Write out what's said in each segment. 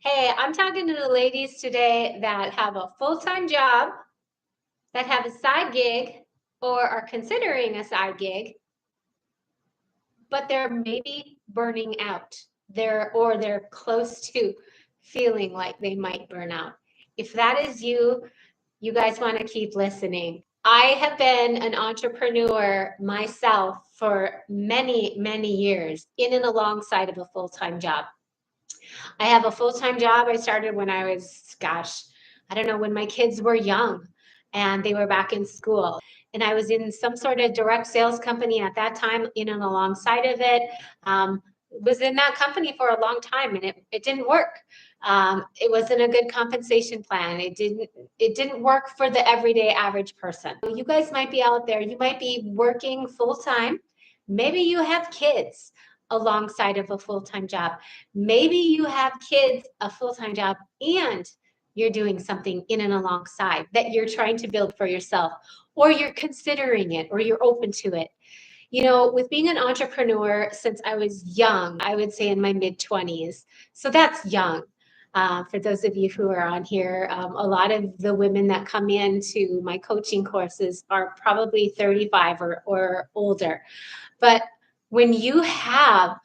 Hey, I'm talking to the ladies today that have a full-time job, that have a side gig, or are considering a side gig, but they're maybe burning out. They're close to feeling like they might burn out. If that is you, you guys want to keep listening. I have been an entrepreneur myself for many, many years, in and alongside of a full-time job. I have a full-time job. I started when I was, I don't know, when my kids were young and they were back in school. And I was in some sort of direct sales company at that time, in and alongside of it. Was in that company for a long time, and it didn't work. It wasn't a good compensation plan. It didn't work for the everyday average person. You guys might be out there, you might be working full time. Maybe you have kids alongside of a full-time job. Maybe you have kids, a full-time job, and you're doing something in and alongside that you're trying to build for yourself, or you're considering it, or you're open to it. With being an entrepreneur since I was young, I would say in my mid 20s. So that's young. For those of you who are on here, a lot of the women that come into my coaching courses are probably 35 or older. But when you have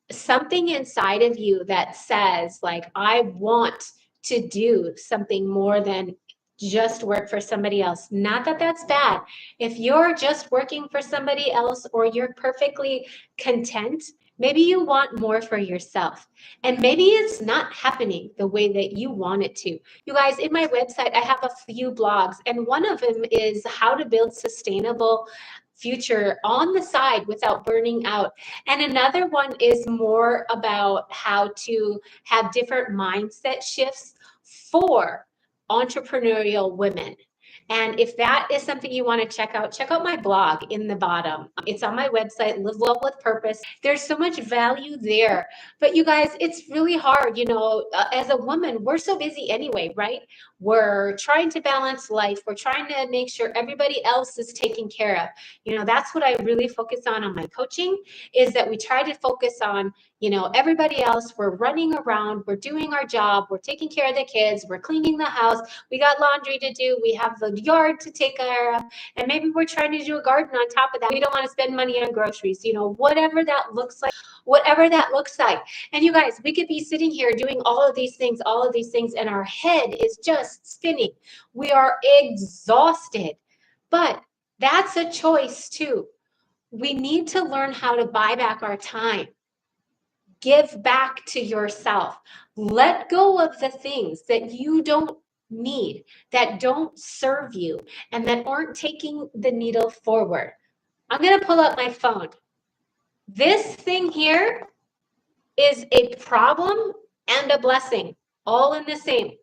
something inside of you that says, like, I want to do something more than just work for somebody else. Not that that's bad. If you're just working for somebody else or you're perfectly content, maybe you want more for yourself. And maybe it's not happening the way that you want it to. You guys, in my website, I have a few blogs, and one of them is how to build sustainable future on the side without burning out. And another one is more about how to have different mindset shifts for entrepreneurial women. And if that is something you want to check out my blog in the bottom. It's on my website, Live Well with Purpose. There's so much value there. But you guys, it's really hard. As a woman, we're so busy anyway, right? We're trying to balance life. We're trying to make sure everybody else is taken care of. That's what I really focus on my coaching, is that we try to focus on everybody else. We're running around, we're doing our job, we're taking care of the kids, we're cleaning the house, we got laundry to do, we have the yard to take care of, and maybe we're trying to do a garden on top of that. We don't want to spend money on groceries, whatever that looks like, whatever that looks like. And you guys, we could be sitting here doing all of these things, and our head is just spinning. We are exhausted, but that's a choice too. We need to learn how to buy back our time. Give back to yourself. Let go of the things that you don't need, that don't serve you, and that aren't taking the needle forward. I'm going to pull up my phone. This thing here is a problem and a blessing, all in the same.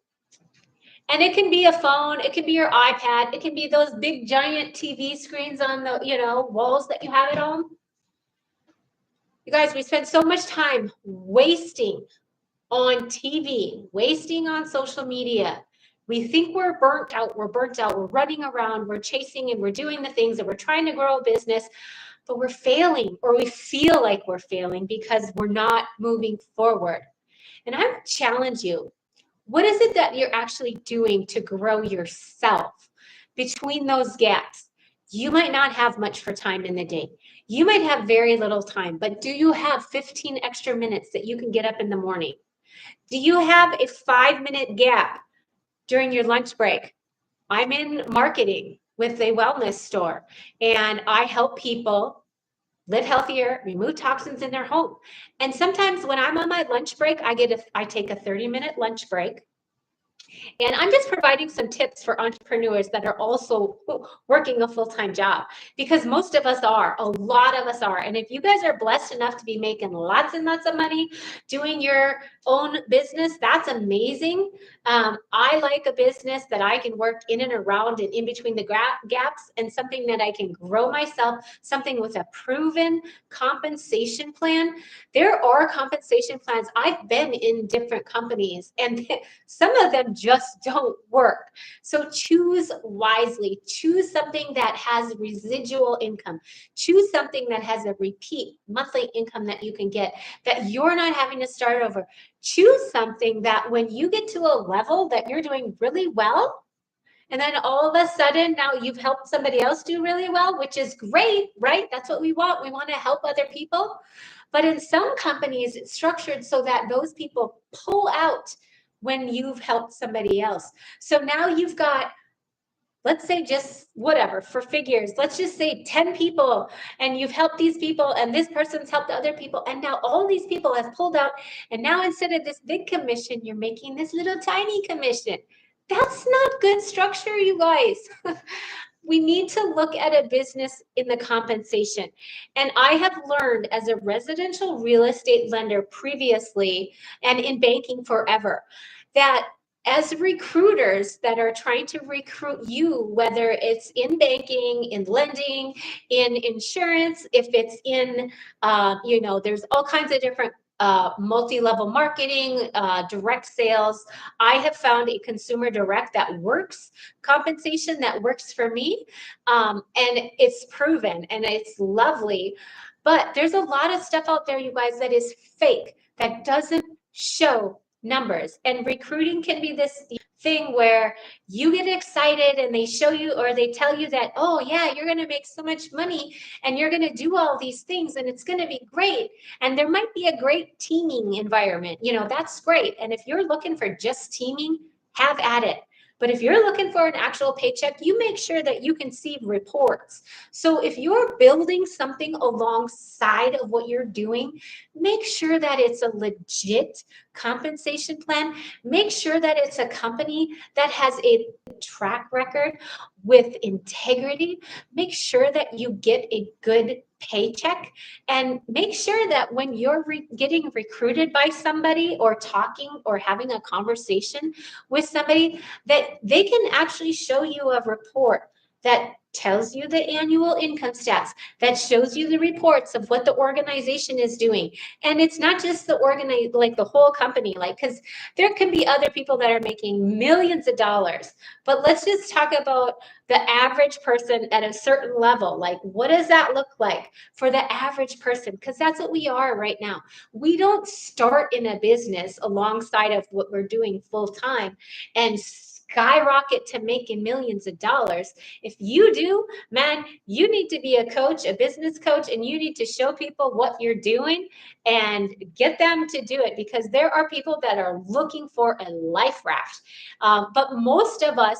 And it can be a phone, it can be your iPad, it can be those big giant TV screens on the, walls that you have at home. You guys, we spend so much time wasting on TV, wasting on social media. We think we're burnt out, we're running around, we're chasing, and we're doing the things, and we're trying to grow a business, but we're failing, or we feel like we're failing because we're not moving forward. And I would challenge you, what is it that you're actually doing to grow yourself between those gaps? You might not have much for time in the day. You might have very little time, but do you have 15 extra minutes that you can get up in the morning? Do you have a 5-minute gap during your lunch break? I'm in marketing with a wellness store, and I help people live healthier, remove toxins in their home. And sometimes when I'm on my lunch break, I take a 30-minute lunch break. And I'm just providing some tips for entrepreneurs that are also working a full-time job, because most of us are, a lot of us are. And if you guys are blessed enough to be making lots and lots of money doing your own business, that's amazing. I like a business that I can work in and around and in between the gaps, and something that I can grow myself, something with a proven compensation plan. There are compensation plans. I've been in different companies, and some of them just don't work. So choose wisely. Choose something that has residual income. Choose something that has a repeat monthly income that you can get, that you're not having to start over. Choose something that when you get to a level that you're doing really well, and then all of a sudden now you've helped somebody else do really well, which is great, right? That's what we want. We want to help other people. But in some companies, it's structured so that those people pull out when you've helped somebody else. So now you've got, let's say, just whatever, for figures, let's just say 10 people, and you've helped these people, and this person's helped other people, and now all these people have pulled out, and now instead of this big commission, you're making this little tiny commission. That's not good structure, you guys. We need to look at a business in the compensation. And I have learned as a residential real estate lender previously, and in banking forever, that as recruiters that are trying to recruit you, whether it's in banking, in lending, in insurance, if it's in, there's all kinds of different multi-level marketing, direct sales. I have found a consumer direct that works, compensation that works for me, and it's proven and it's lovely. But there's a lot of stuff out there, you guys, that is fake, that doesn't show numbers. And recruiting can be this thing where you get excited and they show you, or they tell you that, oh yeah, you're going to make so much money and you're going to do all these things and it's going to be great. And there might be a great teaming environment. That's great. And if you're looking for just teaming, have at it. But if you're looking for an actual paycheck, you make sure that you can see reports. So if you're building something alongside of what you're doing, make sure that it's a legit compensation plan. Make sure that it's a company that has a track record with integrity. Make sure that you get a good paycheck, and make sure that when you're getting recruited by somebody, or talking or having a conversation with somebody, that they can actually show you a report that tells you the annual income stats, that shows you the reports of what the organization is doing. And it's not just the like the whole company, because there can be other people that are making millions of dollars. But let's just talk about the average person at a certain level. Like, what does that look like for the average person? Because that's what we are right now. We don't start in a business alongside of what we're doing full time and skyrocket to making millions of dollars. If you do, man, you need to be a coach, a business coach, and you need to show people what you're doing and get them to do it, because there are people that are looking for a life raft. But most of us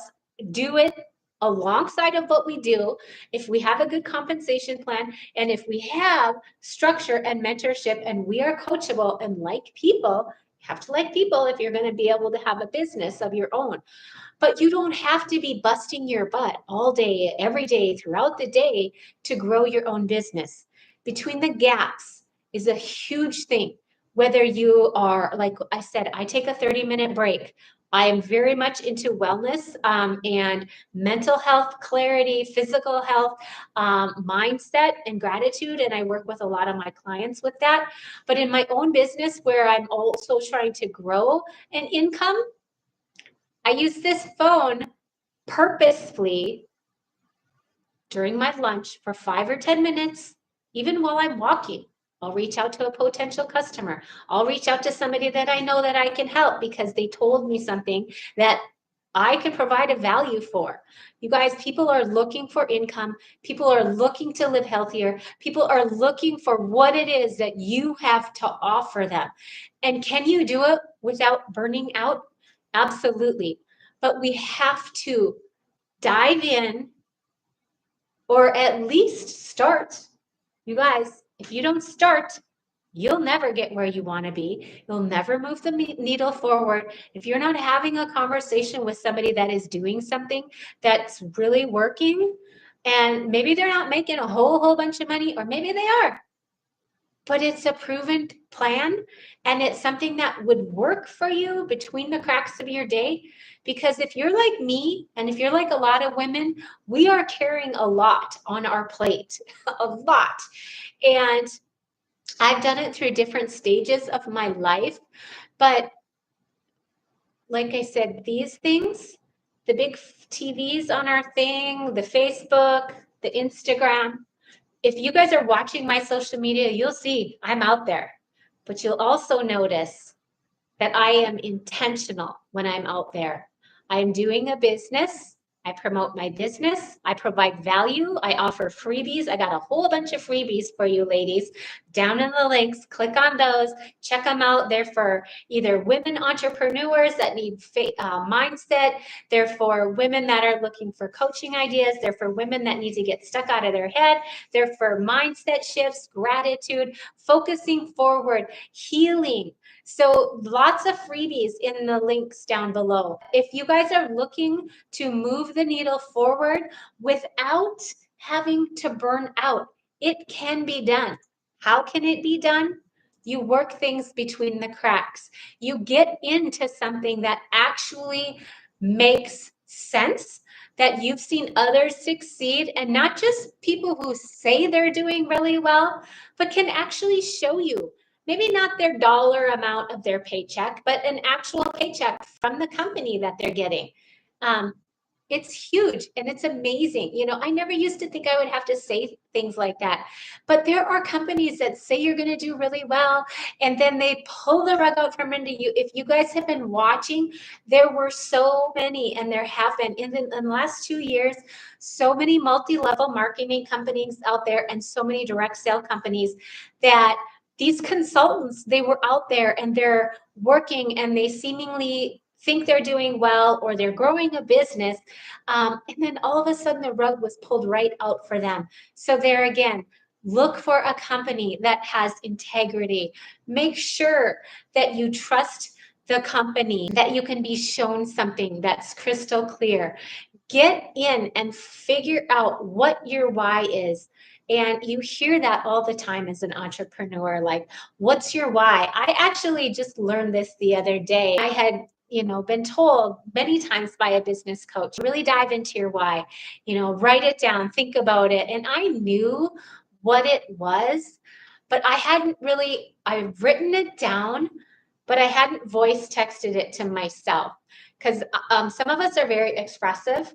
do it alongside of what we do, if we have a good compensation plan, and if we have structure and mentorship, and we are coachable and like people. You have to like people if you're going to be able to have a business of your own. But you don't have to be busting your butt all day, every day, throughout the day to grow your own business. Between the gaps is a huge thing. Whether you are, like I said, I take a 30-minute break. I am very much into wellness, and mental health, clarity, physical health, mindset, and gratitude. And I work with a lot of my clients with that. But in my own business, where I'm also trying to grow an income, I use this phone purposefully during my lunch for 5 or 10 minutes, even while I'm walking. I'll reach out to a potential customer. I'll reach out to somebody that I know that I can help because they told me something that I can provide a value for. You guys, people are looking for income. People are looking to live healthier. People are looking for what it is that you have to offer them. And can you do it without burning out? Absolutely. But we have to dive in, or at least start. You guys, if you don't start, you'll never get where you want to be. You'll never move the needle forward. If you're not having a conversation with somebody that is doing something that's really working, and maybe they're not making a whole bunch of money, or maybe they are, but it's a proven plan, and it's something that would work for you between the cracks of your day. Because if you're like me, and if you're like a lot of women, we are carrying a lot on our plate, a lot. And I've done it through different stages of my life, but like I said, these things, the big TVs on our thing, the Facebook, the Instagram, if you guys are watching my social media, you'll see I'm out there. But you'll also notice that I am intentional when I'm out there. I'm doing a business. I promote my business. I provide value. I offer freebies. I got a whole bunch of freebies for you ladies down in the links. Click on those. Check them out. They're for either women entrepreneurs that need mindset. They're for women that are looking for coaching ideas. They're for women that need to get stuck out of their head. They're for mindset shifts, gratitude, focusing forward, healing. So lots of freebies in the links down below. If you guys are looking to move the needle forward without having to burn out, it can be done. How can it be done? You work things between the cracks. You get into something that actually makes sense, that you've seen others succeed, and not just people who say they're doing really well, but can actually show you maybe not their dollar amount of their paycheck, but an actual paycheck from the company that they're getting. It's huge and it's amazing. You know, I never used to think I would have to say things like that, but there are companies that say you're going to do really well, and then they pull the rug out from under you. If you guys have been watching, there were so many, and there have been in the last 2 years, so many multi-level marketing companies out there and so many direct sale companies that these consultants, they were out there and they're working and they seemingly think they're doing well or they're growing a business. And then all of a sudden the rug was pulled right out for them. So there again, look for a company that has integrity. Make sure that you trust the company, that you can be shown something that's crystal clear. Get in and figure out what your why is. And you hear that all the time as an entrepreneur, like, what's your why? I actually just learned this the other day. I had, been told many times by a business coach, really dive into your why, write it down, think about it. And I knew what it was, but I've written it down, but I hadn't voice texted it to myself. Because some of us are very expressive,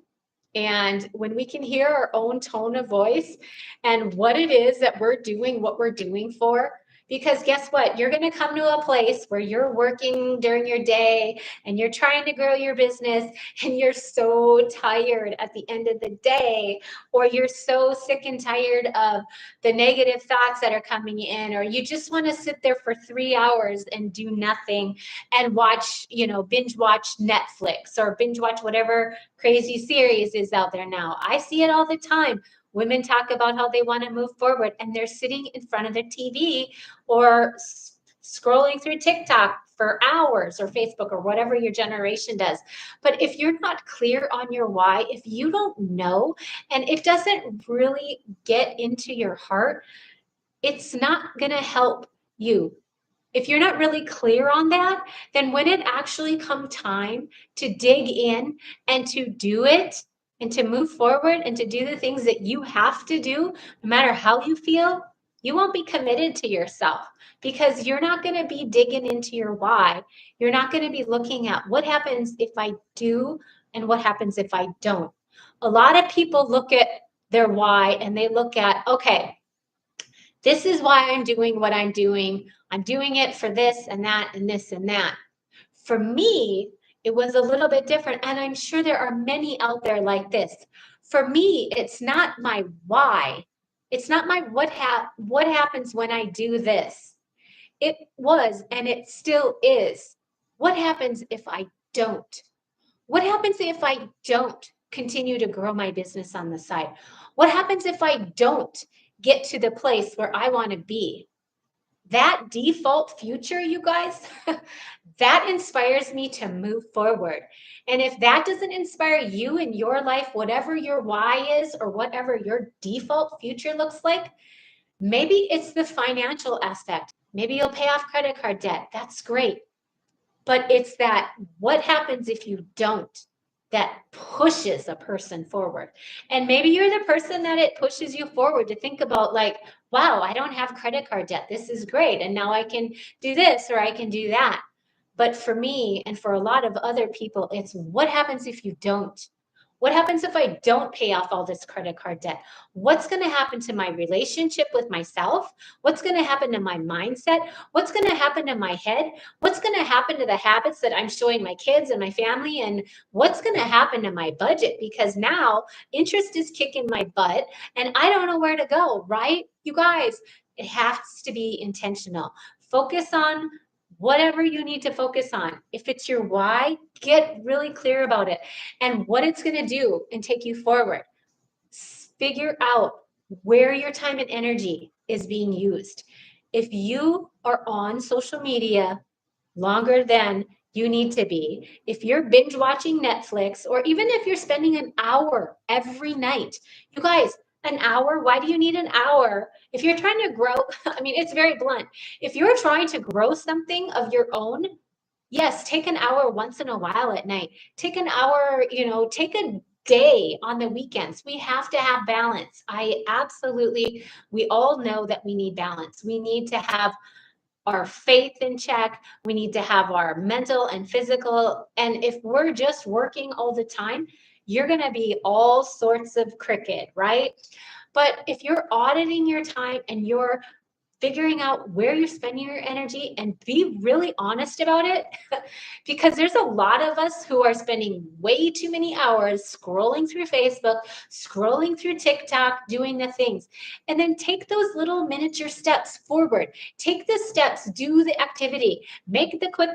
and when we can hear our own tone of voice and what it is that we're doing, what we're doing for, because guess what? You're going to come to a place where you're working during your day and you're trying to grow your business and you're so tired at the end of the day, or you're so sick and tired of the negative thoughts that are coming in, or you just want to sit there for 3 hours and do nothing and watch, binge watch Netflix or binge watch whatever crazy series is out there now. I see it all the time. Women talk about how they want to move forward and they're sitting in front of their TV or scrolling through TikTok for hours, or Facebook, or whatever your generation does. But if you're not clear on your why, if you don't know, and it doesn't really get into your heart, it's not going to help you. If you're not really clear on that, then when it actually comes time to dig in and to do it and to move forward and to do the things that you have to do, no matter how you feel, you won't be committed to yourself, because you're not going to be digging into your why. You're not going to be looking at what happens if I do and what happens if I don't. A lot of people look at their why and they look at, okay, this is why I'm doing what I'm doing. I'm doing it for this and that and this and that. For me, it was a little bit different. And I'm sure there are many out there like this. For me, it's not my why. It's not my what happens when I do this. It was, and it still is, what happens if I don't? What happens if I don't continue to grow my business on the side? What happens if I don't get to the place where I want to be? That default future, you guys, that inspires me to move forward. And if that doesn't inspire you in your life, whatever your why is or whatever your default future looks like, maybe it's the financial aspect. Maybe you'll pay off credit card debt. That's great. But it's that what happens if you don't that pushes a person forward. And maybe you're the person that it pushes you forward to think about, like, wow, I don't have credit card debt. This is great. And now I can do this or I can do that. But for me and for a lot of other people, it's what happens if you don't? What happens if I don't pay off all this credit card debt? What's going to happen to my relationship with myself? What's going to happen to my mindset? What's going to happen to my head? What's going to happen to the habits that I'm showing my kids and my family? And what's going to happen to my budget? Because now interest is kicking my butt and I don't know where to go, right? You guys, it has to be intentional. Focus on whatever you need to focus on. If it's your why, get really clear about it and what it's going to do and take you forward. Figure out where your time and energy is being used. If you are on social media longer than you need to be, if you're binge watching Netflix, or even if you're spending an hour every night, you guys, an hour, why do you need an hour? If you're trying to grow, I mean, it's very blunt. If you're trying to grow something of your own, yes, take an hour once in a while at night. Take an hour, take a day on the weekends. We have to have balance. We all know that we need balance. We need to have our faith in check. We need to have our mental and physical. And if we're just working all the time, you're going to be all sorts of cricket, right? But if you're auditing your time and you're figuring out where you're spending your energy and be really honest about it, because there's a lot of us who are spending way too many hours scrolling through Facebook, scrolling through TikTok, doing the things. And then take those little miniature steps forward. Take the steps, do the activity, make the quick,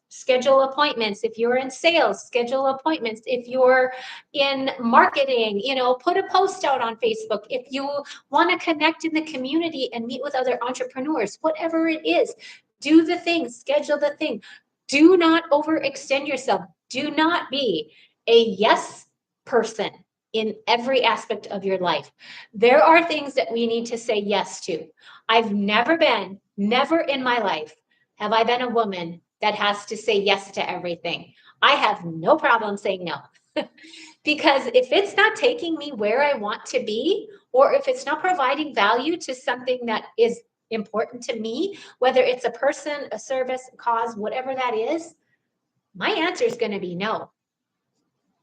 schedule appointments. If you're in sales, schedule appointments. If you're in marketing, put a post out on Facebook. If you want to connect in the community and meet with other entrepreneurs, whatever it is, do the thing, schedule the thing. Do not overextend yourself. Do not be a yes person in every aspect of your life. There are things that we need to say yes to. I've never in my life, have I been a woman that has to say yes to everything. I have no problem saying no. Because if it's not taking me where I want to be, or if it's not providing value to something that is important to me, whether it's a person, a service, a cause, whatever that is, my answer is going to be no.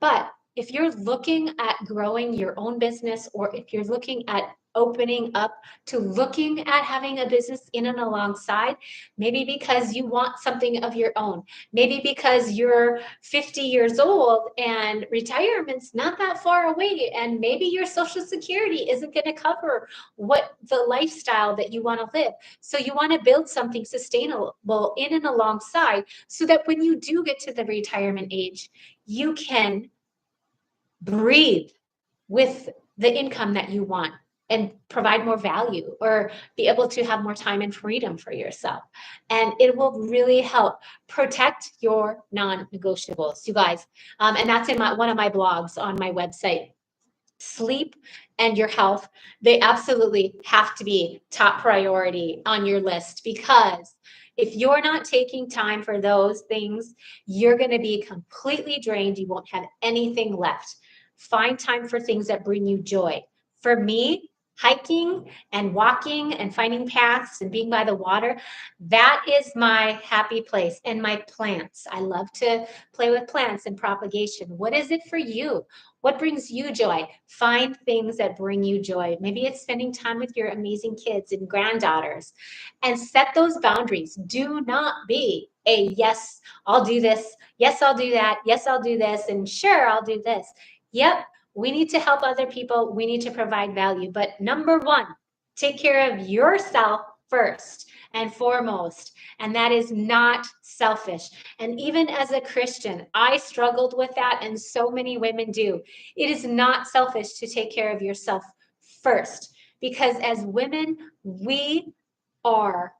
But if you're looking at growing your own business, or if you're looking at opening up to looking at having a business in and alongside, maybe because you want something of your own, maybe because you're 50 years old and retirement's not that far away, and maybe your Social Security isn't going to cover what the lifestyle that you want to live. So you want to build something sustainable in and alongside, so that when you do get to the retirement age, you can breathe with the income that you want and provide more value, or be able to have more time and freedom for yourself. And it will really help protect your non-negotiables, you guys. And that's in one of my blogs on my website. Sleep and your health, they absolutely have to be top priority on your list, because if you're not taking time for those things, you're going to be completely drained. You won't have anything left. Find time for things that bring you joy. For me, hiking and walking and finding paths and being by the water, that is my happy place. And my plants, I love to play with plants and propagation. What is it for you? What brings you joy? Find things that bring you joy. Maybe it's spending time with your amazing kids and granddaughters, and set those boundaries. Do not be a yes, I'll do this. Yes, I'll do that. Yes, I'll do this. And sure, I'll do this. Yep, we need to help other people. We need to provide value. But number one, take care of yourself first and foremost. And that is not selfish. And even as a Christian, I struggled with that, and so many women do. It is not selfish to take care of yourself first, because as women, we are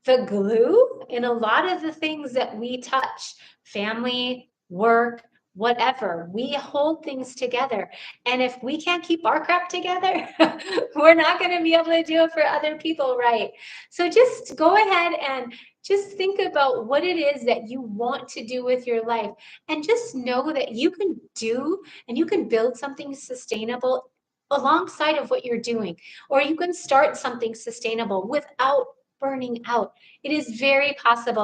the glue in a lot of the things that we touch: family, work, whatever. We hold things together. And if we can't keep our crap together, we're not going to be able to do it for other people, right? So just go ahead and just think about what it is that you want to do with your life, and just know that you can do and you can build something sustainable alongside of what you're doing, or you can start something sustainable without burning out. It is very possible.